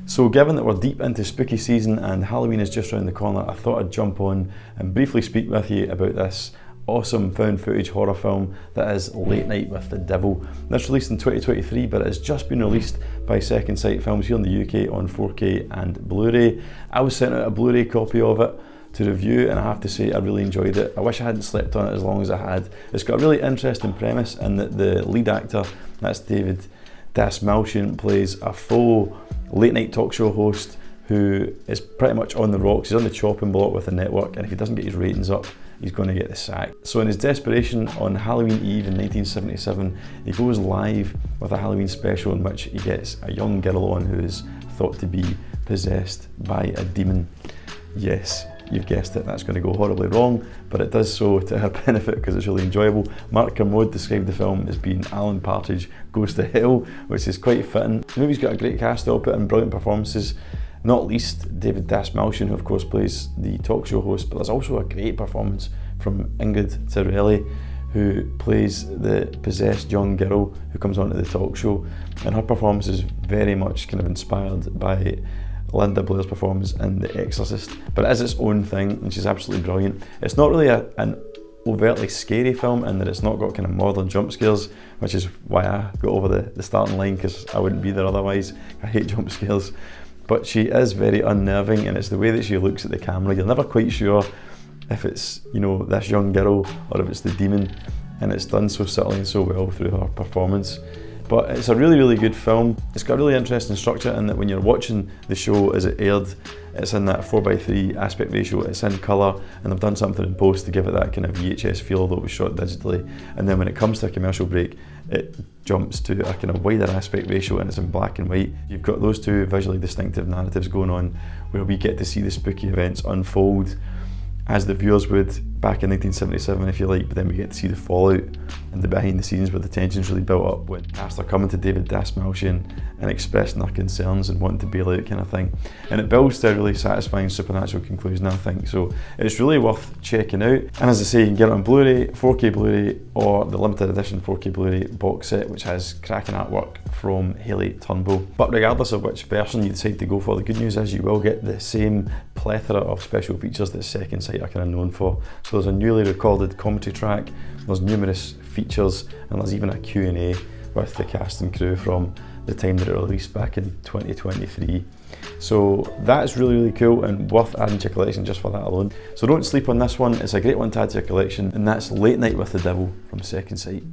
So given that we're deep into spooky season and Halloween is just around the corner, I thought I'd jump on and briefly speak with you about this awesome found footage horror film that is Late Night with the Devil. That's released in 2023, but it has just been released by Second Sight Films here in the UK on 4K and Blu-ray. I was sent out a Blu-ray copy of it to review, and I have to say I really enjoyed it. I wish I hadn't slept on it as long as I had. It's got a really interesting premise in that the lead actor, that's David Dasmalchian, plays a faux late night talk show host who is pretty much on the rocks. He's on the chopping block with the network, and if he doesn't get his ratings up, he's going to get the sack. So in his desperation, on Halloween Eve in 1977, he goes live with a Halloween special in which he gets a young girl on who is thought to be possessed by a demon. Yes, you've guessed it, that's going to go horribly wrong, but it does so to her benefit because it's really enjoyable. Mark Kermode described the film as being Alan Partridge Goes to Hell, which is quite fitting. The movie's got a great cast output and brilliant performances, not least David Dasmalchian, who of course plays the talk show host, but there's also a great performance from Ingrid Tirelli, who plays the possessed young girl who comes onto the talk show, and her performance is very much kind of inspired by Linda Blair's performance in The Exorcist, but it is its own thing and she's absolutely brilliant. It's not really an overtly scary film in that it's not got kind of modern jump scares, which is why I got over the starting line, because I wouldn't be there otherwise. I hate jump scares. But she is very unnerving, and it's the way that she looks at the camera. You're never quite sure if it's, you know, this young girl or if it's the demon, and it's done so subtly and so well through her performance. But it's a really, really good film. It's got a really interesting structure in that when you're watching the show as it aired, it's in that 4:3 aspect ratio, it's in colour, and they've done something in post to give it that kind of VHS feel, although it was shot digitally. And then when it comes to a commercial break, it jumps to a kind of wider aspect ratio and it's in black and white. You've got those two visually distinctive narratives going on where we get to see the spooky events unfold as the viewers would back in 1977, if you like, but then we get to see the fallout and the behind the scenes where the tension's really built up when cast are coming to David Dasmalchian and expressing their concerns and wanting to bail out kind of thing. And it builds to a really satisfying supernatural conclusion, I think, so it's really worth checking out. And as I say, you can get it on Blu-ray, 4K Blu-ray, or the limited edition 4K Blu-ray box set, which has cracking artwork from Haley Turnbull. But regardless of which version you decide to go for, the good news is you will get the same plethora of special features that Second Sight are kind of known for. So there's a newly recorded commentary track, there's numerous features, and there's even a Q&A with the cast and crew from the time that it released back in 2023. So that's really, really cool and worth adding to your collection just for that alone. So don't sleep on this one, it's a great one to add to your collection, and that's Late Night with the Devil from Second Sight.